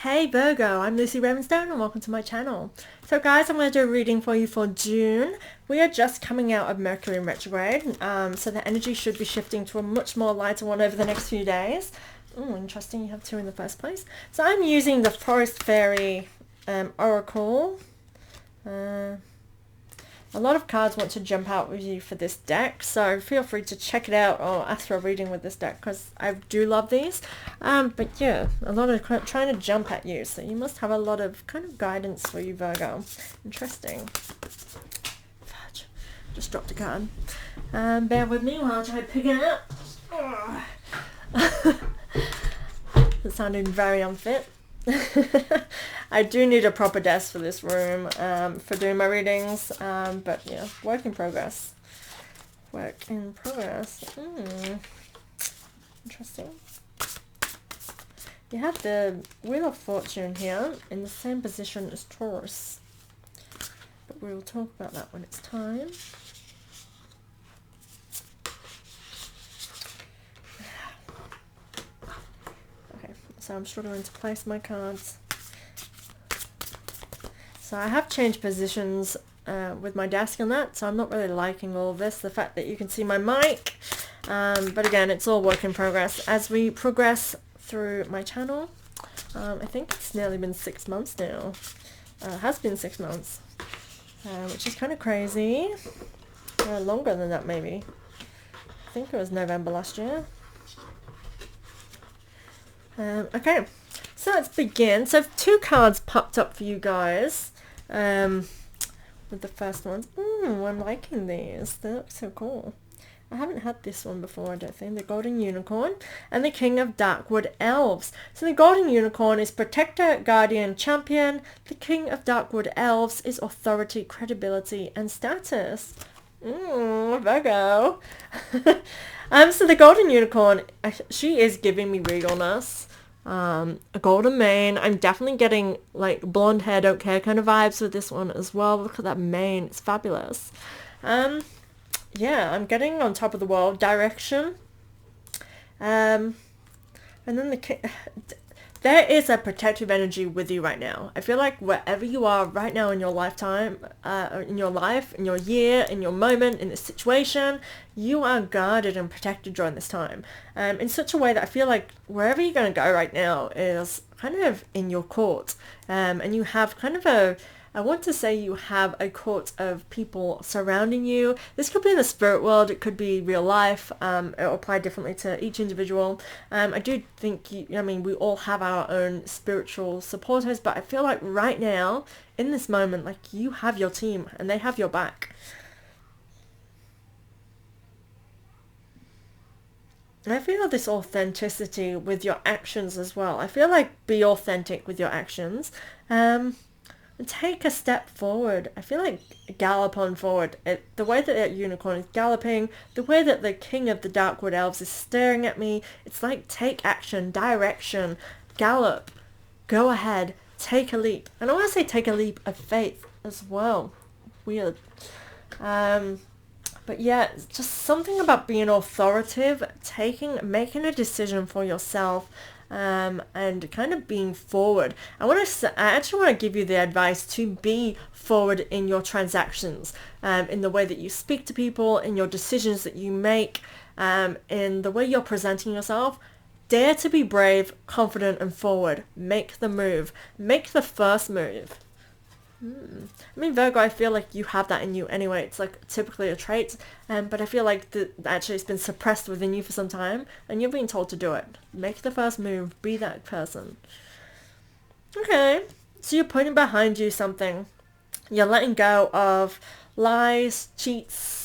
Hey Virgo, I'm Lucy Ravenstone and welcome to my channel. So guys, I'm going to do a reading for you for June. We are just coming out of Mercury in retrograde, so the energy should be shifting to a much more lighter one over the next few days. Oh, interesting, you have two in the first place. So I'm using the Forest Fairy Oracle. A lot of cards want to jump out with you for this deck, so feel free to check it out or ask for a reading with this deck because I do love these. But yeah, a lot of trying to jump at you, so you must have a lot of kind of guidance for you, Virgo. Interesting. Fudge. Just dropped a card. Bear with me while I try to pick it up. It sounded very unfit. I do need a proper desk for this room for doing my readings, but yeah, work in progress. Work in progress. Interesting. You have the Wheel of Fortune here in the same position as Taurus, but we will talk about that when it's time. So I'm struggling to place my cards. So I have changed positions with my desk and that, so I'm not really liking all of this. The fact that you can see my mic. But again, it's all work in progress. As we progress through my channel, I think it's nearly been 6 months now. It has been 6 months, which is kind of crazy. Longer than that maybe. I think it was November last year. Okay, so let's begin. So 2 cards popped up for you guys with the first ones. I'm liking these. They look so cool. I haven't had this one before, I don't think. The Golden Unicorn and the King of Darkwood Elves. So the Golden Unicorn is Protector, Guardian, Champion. The King of Darkwood Elves is Authority, Credibility, and Status. Virgo. So the Golden Unicorn, she is giving me regalness. A golden mane. I'm definitely getting like blonde hair, don't care kind of vibes with this one as well. Look at that mane. It's fabulous. Yeah, I'm getting on top of the world. Direction. And then there is a protective energy with you right now. I feel like wherever you are right now in your lifetime, in your life, in your year, in your moment, in this situation, you are guarded and protected during this time. In such a way that I feel like wherever you're going to go right now is kind of in your court. And you have kind of I want to say you have a court of people surrounding you. This could be in the spirit world, it could be real life, it will apply differently to each individual. I do think, we all have our own spiritual supporters, but I feel like right now, in this moment, like you have your team and they have your back. And I feel this authenticity with your actions as well. I feel like be authentic with your actions. And take a step forward. I feel like gallop on forward. The way that that unicorn is galloping, the way that the King of the Darkwood Elves is staring at me, it's like take action, direction, gallop, go ahead, take a leap. And I want to say take a leap of faith as well. Weird. But yeah, it's just something about being authoritative, making a decision for yourself, and kind of being forward. I actually want to give you the advice to be forward in your transactions, in the way that you speak to people, in your decisions that you make, in the way you're presenting yourself. Dare to be brave, confident, and forward. Make the move. Make the first move. Virgo, I feel like you have that in you anyway. It's like typically a trait, but I feel like actually it's been suppressed within you for some time, and you're being told to do it. Make the first move. Be that person. Okay, so you're putting behind you something. You're letting go of lies, cheats,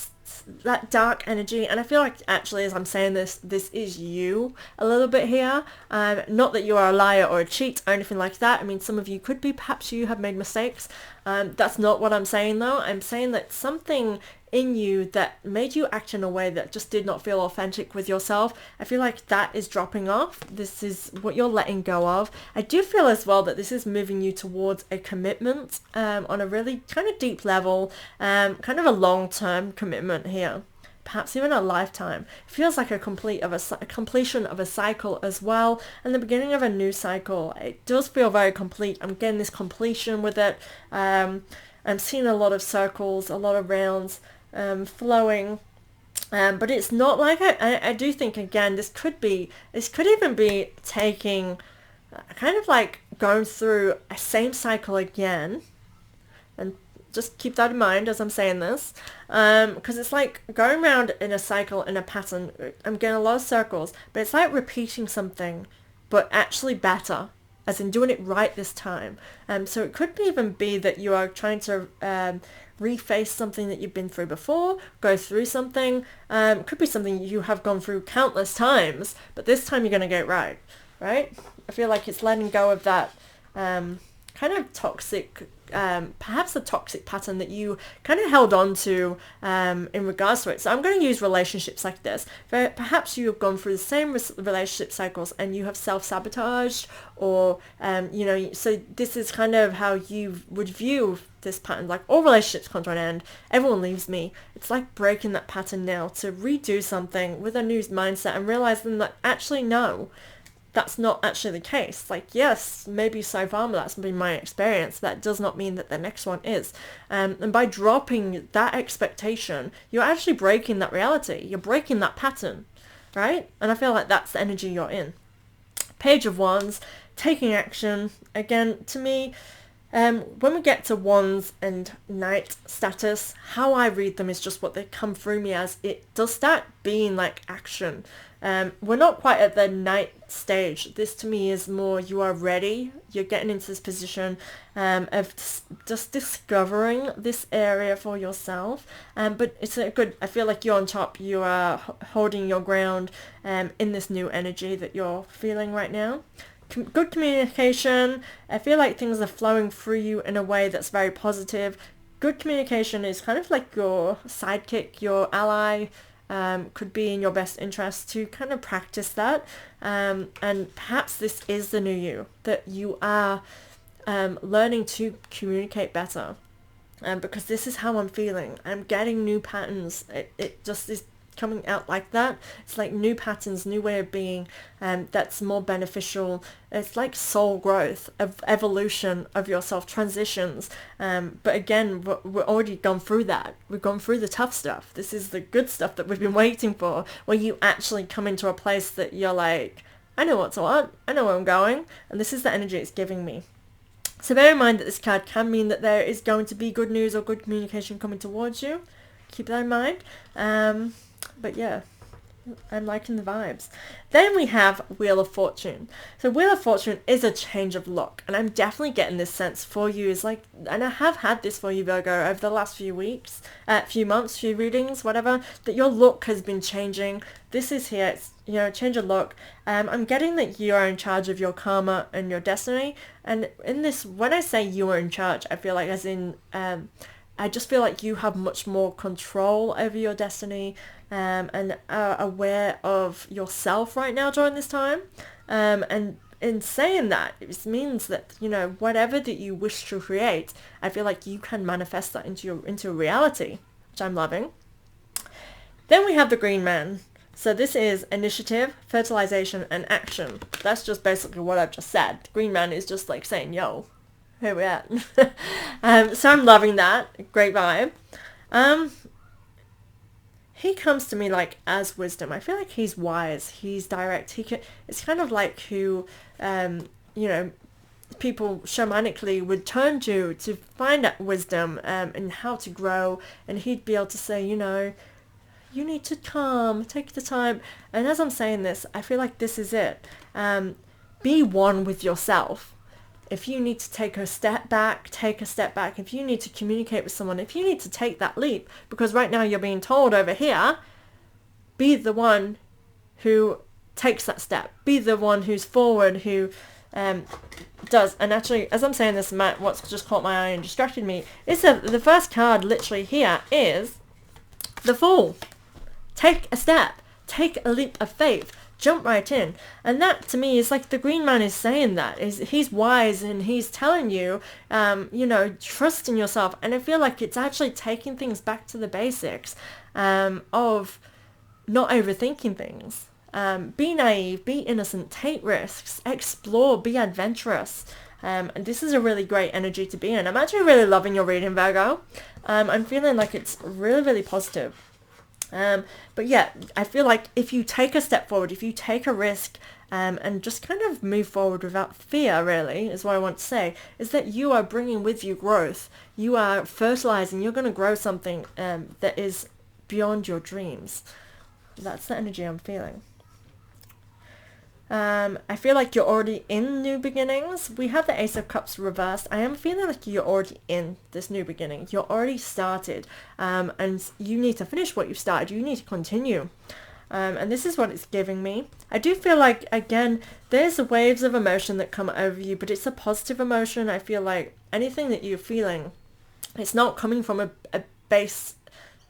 that dark energy, and I feel like actually as I'm saying this is you a little bit here. Not that you are a liar or a cheat or anything like that. I mean, some of you could be, perhaps you have made mistakes. That's not what I'm saying though. I'm saying that something in you that made you act in a way that just did not feel authentic with yourself, I feel like that is dropping off. This is what you're letting go of. I do feel as well that this is moving you towards a commitment, on a really kind of deep level, kind of a long-term commitment here. perhaps even a lifetime. It feels like a completion of a cycle as well, and the beginning of a new cycle. It does feel very complete. I'm getting this completion with it. I'm seeing a lot of circles, a lot of rounds flowing. But it's not like I do think, again, this could even be taking kind of like going through a same cycle again, and just keep that in mind as I'm saying this, because it's like going around in a cycle, in a pattern. I'm getting a lot of circles, but it's like repeating something, but actually better, as in doing it right this time. So it could even be that you are trying to reface something that you've been through before, go through something. Could be something you have gone through countless times, but this time you're going to get it right, right? I feel like it's letting go of that kind of toxic, perhaps a toxic pattern that you kind of held on to in regards to it. So I'm going to use relationships like this. Perhaps you have gone through the same relationship cycles and you have self-sabotaged, or, so this is kind of how you would view this pattern. Like, all relationships come to an end. Everyone leaves me. It's like breaking that pattern now to redo something with a new mindset and realizing that actually, no, that's not actually the case. Like, yes, maybe so far that's been my experience. That does not mean that the next one is. And by dropping that expectation, you're actually breaking that reality. You're breaking that pattern, right? And I feel like that's the energy you're in. Page of Wands, taking action. Again, to me, when we get to Wands and Knight status, how I read them is just what they come through me as. It does start being like action. We're not quite at the Knight stage. This to me is more, you are ready. You're getting into this position of just discovering this area for yourself. But it's a good, I feel like you're on top. You are holding your ground in this new energy that you're feeling right now. Good communication. I feel like things are flowing through you in a way that's very positive. Good communication is kind of like your sidekick, your ally. Could be in your best interest to kind of practice that. And perhaps this is the new you, that you are learning to communicate better. Because this is how I'm feeling. I'm getting new patterns. It just is coming out like that. It's like new patterns, new way of being, that's more beneficial. It's like soul growth, of evolution of yourself, transitions. But again, we're already gone through that. We've gone through the tough stuff. This is the good stuff that we've been waiting for, where you actually come into a place that you're like, I know what's what, I know where I'm going, and this is the energy it's giving me. So bear in mind that this card can mean that there is going to be good news or good communication coming towards you. Keep that in mind. But yeah, I'm liking the vibes. Then we have Wheel of Fortune. So Wheel of Fortune is a change of look, and I'm definitely getting this sense for you. Is like, and I have had this for you, Virgo, over the last few weeks, few months, few readings, whatever, that your look has been changing. This is here. It's, change of look. I'm getting that you are in charge of your karma and your destiny. And in this, when I say you are in charge, I feel like as in, I just feel like you have much more control over your destiny, and are aware of yourself right now during this time. And in saying that, it means that, whatever that you wish to create, I feel like you can manifest that into reality, which I'm loving. Then we have the Green Man. So this is initiative, fertilization, and action. That's just basically what I've just said. The Green Man is just like saying, yo, here we at. So I'm loving that. Great vibe. He comes to me like as wisdom. I feel like he's wise. He's direct. It's kind of like who, people shamanically would turn to find that wisdom and how to grow. And he'd be able to say, you need to calm, take the time. And as I'm saying this, I feel like this is it. Be one with yourself. If you need to take a step back, take a step back. If you need to communicate with someone, if you need to take that leap, because right now you're being told over here, be the one who takes that step. Be the one who's forward, who does. And actually, as I'm saying this, what's just caught my eye and distracted me is the first card literally here is the Fool. Take a step. Take a leap of faith. Jump right in. And that to me is like the Green Man is saying that. He's wise and he's telling you, trust in yourself. And I feel like it's actually taking things back to the basics. of not overthinking things. Be naive, be innocent, take risks, explore, be adventurous. And this is a really great energy to be in. I'm actually really loving your reading, Virgo. I'm feeling like it's really, really positive. But yeah, I feel like if you take a step forward, if you take a risk, and just kind of move forward without fear, really, is what I want to say, is that you are bringing with you growth. You are fertilizing. You're going to grow something that is beyond your dreams. That's the energy I'm feeling. I feel like you're already in new beginnings. We have the Ace of Cups reversed. I am feeling like you're already in this new beginning. You're already started, and you need to finish what you've started. You need to continue. And this is what it's giving me. I do feel like, again, there's waves of emotion that come over you, but it's a positive emotion. I feel like anything that you're feeling, it's not coming from a place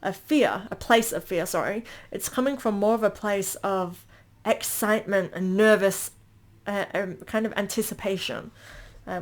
of fear, sorry. It's coming from more of a place of excitement and nervous kind of anticipation,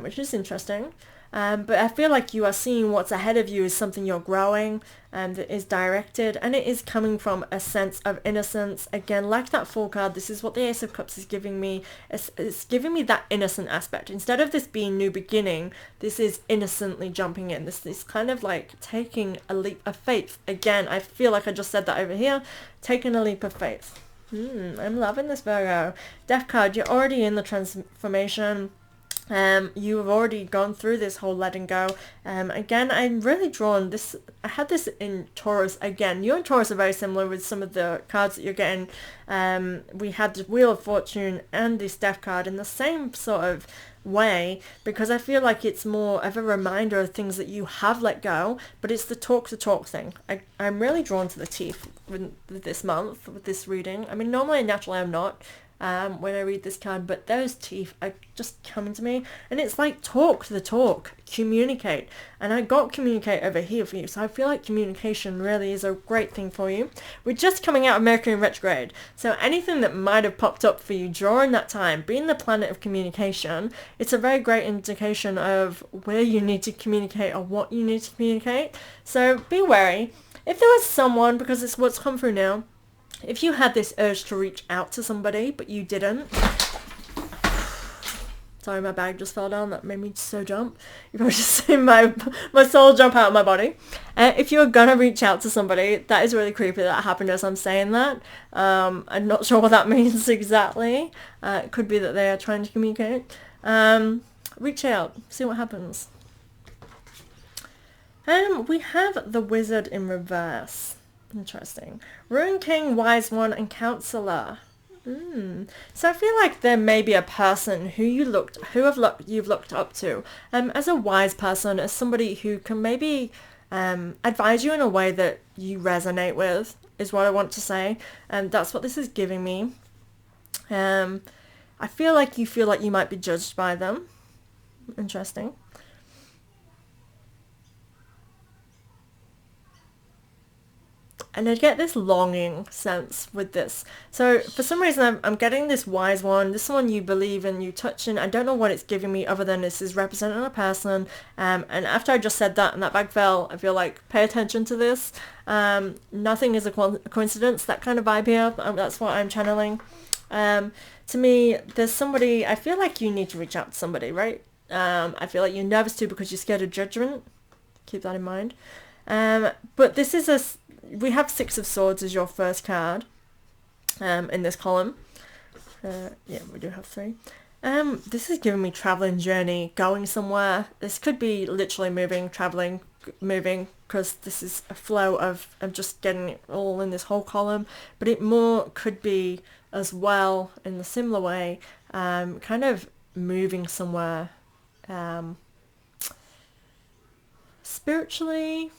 which is interesting. But I feel like you are seeing what's ahead of you is something you're growing, that is directed, and it is coming from a sense of innocence. Again, like that Fool card, this is what the Ace of Cups is giving me. It's giving me that innocent aspect. Instead of this being new beginning, this is innocently jumping in. This is kind of like taking a leap of faith. Again, I feel like I just said that over here. Taking a leap of faith. I'm loving this, Virgo. Death card, you're already in the transformation. You have already gone through this whole letting go. Again, I'm really drawn this. I had this in Taurus. Again, you and Taurus are very similar with some of the cards that you're getting. We had the Wheel of Fortune and this Death card in the same sort of way, because I feel like it's more of a reminder of things that you have let go, but it's the talk thing. I'm really drawn to the teeth with this month, with this reading. I mean, normally, naturally, I'm not. When I read this card, but those teeth are just coming to me, and it's like talk the talk, communicate, and I got communicate over here for you, so I feel like communication really is a great thing for you. We're just coming out of Mercury in retrograde, so anything that might have popped up for you during that time, being the planet of communication, it's a very great indication of where you need to communicate or what you need to communicate, so be wary. If there was someone, because it's what's come through now, if you had this urge to reach out to somebody, but you didn't. Sorry, my bag just fell down. That made me so jump. You probably just see my soul jump out of my body. If you're going to reach out to somebody, that is really creepy that happened as I'm saying that. I'm not sure what that means exactly. It could be that they are trying to communicate. Reach out. See what happens. We have the Wizard in reverse. Interesting. Rune King, Wise One, and Counselor. So I feel like there may be a person who you've looked up to as a wise person, as somebody who can maybe advise you in a way that you resonate with, is what I want to say. And that's what this is giving me. I feel like you might be judged by them. Interesting. And I get this longing sense with this. So for some reason, I'm getting this Wise One. This one you believe in, you touch in. I don't know what it's giving me other than this is representing a person. And after I just said that and that bag fell, I feel like pay attention to this. Nothing is a coincidence, that kind of vibe here. That's what I'm channeling. To me, there's somebody, I feel like you need to reach out to somebody, right? I feel like you're nervous too because you're scared of judgment. Keep that in mind. But this is we have Six of Swords as your first card in this column. Yeah, we do have 3. This is giving me traveling journey, going somewhere. This could be literally moving, traveling, moving, because this is a flow of just getting it all in this whole column. But it more could be as well in a similar way, kind of moving somewhere spiritually,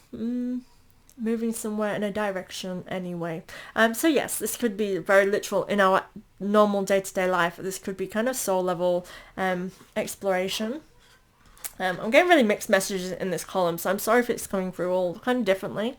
moving somewhere in a direction anyway. So yes, this could be very literal in our normal day-to-day life. This could be kind of soul level exploration. I'm getting really mixed messages in this column, so I'm sorry if it's coming through all kind of differently.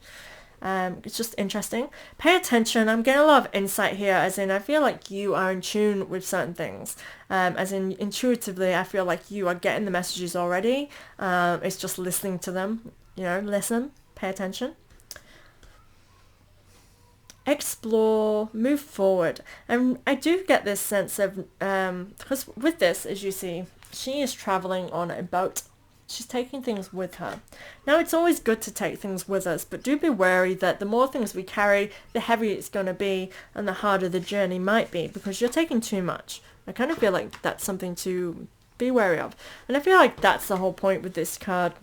It's just interesting. Pay attention. I'm getting a lot of insight here, as in I feel like you are in tune with certain things. As in intuitively, I feel like you are getting the messages already. It's just listening to them. You know, listen, pay attention. explore, move forward. And I do get this sense of, because with this, as you see, she is traveling on a boat. She's taking things with her. Now, it's always good to take things with us, but do be wary that the more things we carry, the heavier it's going to be and the harder the journey might be, because you're taking too much. I kind of feel like that's something to be wary of. And I feel like that's the whole point with this card.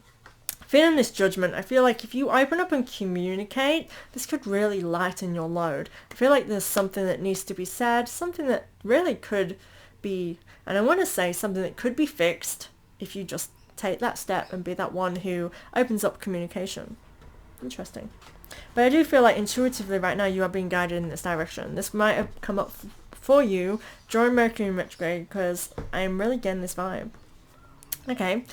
Feeling this judgment, I feel like if you open up and communicate, this could really lighten your load. I feel like there's something that needs to be said, something that really could be, and I want to say something that could be fixed if you just take that step and be that one who opens up communication. Interesting. But I do feel like intuitively right now you are being guided in this direction. This might have come up for you during Mercury retrograde, because I'm really getting this vibe. Okay.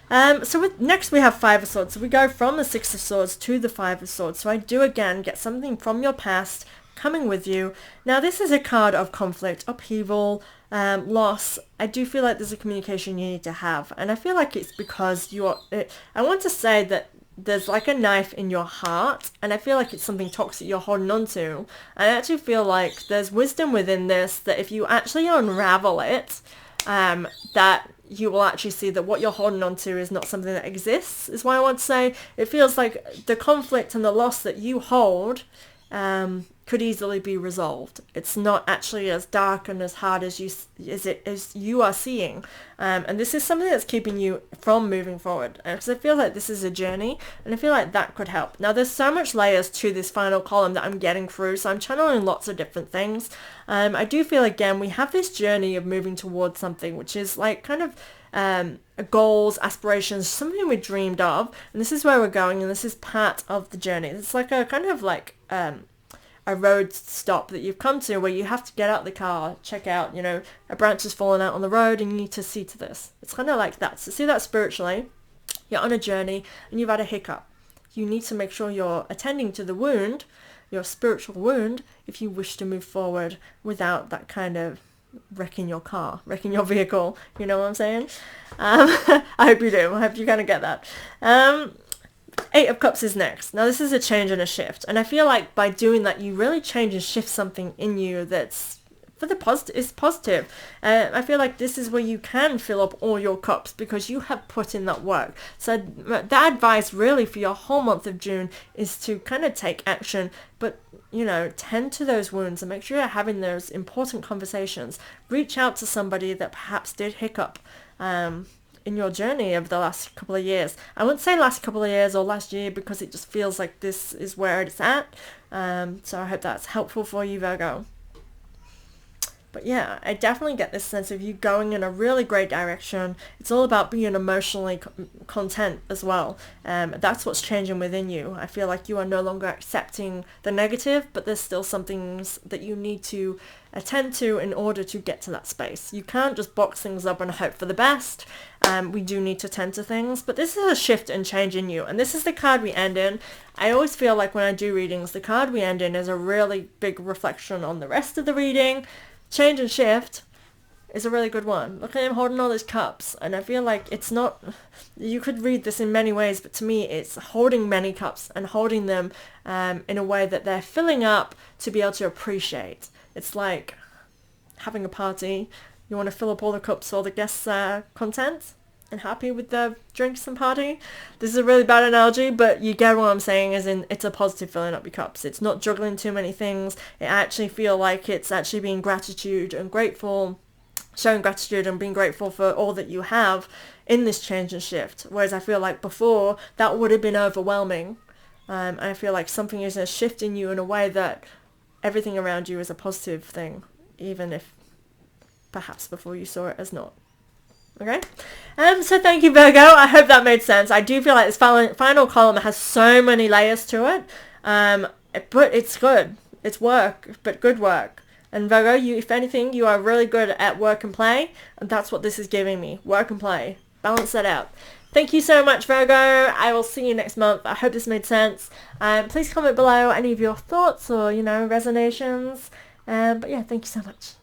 So next we have Five of Swords. So we go from the Six of Swords to the Five of Swords. So I do again get something from your past coming with you. Now this is a card of conflict, upheaval, loss. I do feel like there's a communication you need to have, and I feel like it's because I want to say that there's like a knife in your heart, and I feel like it's something toxic you're holding on to. I actually feel like there's wisdom within this, that if you actually unravel it, that you will actually see that what you're holding on to is not something that exists, is why I want to say it feels like the conflict and the loss that you hold could easily be resolved. It's not actually as dark and as hard as you are seeing, and this is something that's keeping you from moving forward, because I feel like this is a journey, and I feel like that could help. Now there's so much layers to this final column that I'm getting through, so I'm channeling lots of different things. I do feel again we have this journey of moving towards something which is like kind of goals, aspirations, something we dreamed of, and this is where we're going, and this is part of the journey. It's like a kind of like a road stop that you've come to where you have to get out the car, check out, a branch has fallen out on the road and you need to see to this. It's kind of like that. So see that spiritually, you're on a journey and you've had a hiccup. You need to make sure you're attending to the wound, your spiritual wound, if you wish to move forward without that kind of wrecking your car, wrecking your vehicle. You know what I'm saying? I hope you do. I hope you kind of get that. Eight of Cups is next. Now this is a change and a shift, and I feel like by doing that you really change and shift something in you that's for the positive. I feel like this is where you can fill up all your cups because you have put in that work. So the advice really for your whole month of June is to kind of take action, but tend to those wounds and make sure you're having those important conversations. Reach out to somebody that perhaps did hiccup in your journey over the last couple of years. I wouldn't say last couple of years or last year, because it just feels like this is where it's at. So I hope that's helpful for you, Virgo. But yeah, I definitely get this sense of you going in a really great direction. It's all about being emotionally content as well. That's what's changing within you. I feel like you are no longer accepting the negative, but there's still some things that you need to attend to in order to get to that space. You can't just box things up and hope for the best. We do need to tend to things, but this is a shift and change in you. And this is the card we end in. I always feel like when I do readings, the card we end in is a really big reflection on the rest of the reading. Change and shift is a really good one. Look at him holding all his cups, and I feel like it's not, you could read this in many ways, but to me it's holding many cups and holding them in a way that they're filling up to be able to appreciate. It's like having a party. You want to fill up all the cups so all the guests are content and happy with the drinks and party. This is a really bad analogy, but you get what I'm saying, as in it's a positive filling up your cups. It's not juggling too many things. It actually feel like it's actually being gratitude and grateful, showing gratitude and being grateful for all that you have in this change and shift. Whereas I feel like before that would have been overwhelming. I feel like something is a shift in you in a way that everything around you is a positive thing, even if perhaps before you saw it as not. Okay, so thank you, Virgo. I hope that made sense. I do feel like this final column has so many layers to it, but it's good. It's work, but good work. And Virgo, if anything, you are really good at work and play, and that's what this is giving me, work and play. Balance that out. Thank you so much, Virgo. I will see you next month. I hope this made sense. Please comment below any of your thoughts or, resonations. But yeah, thank you so much.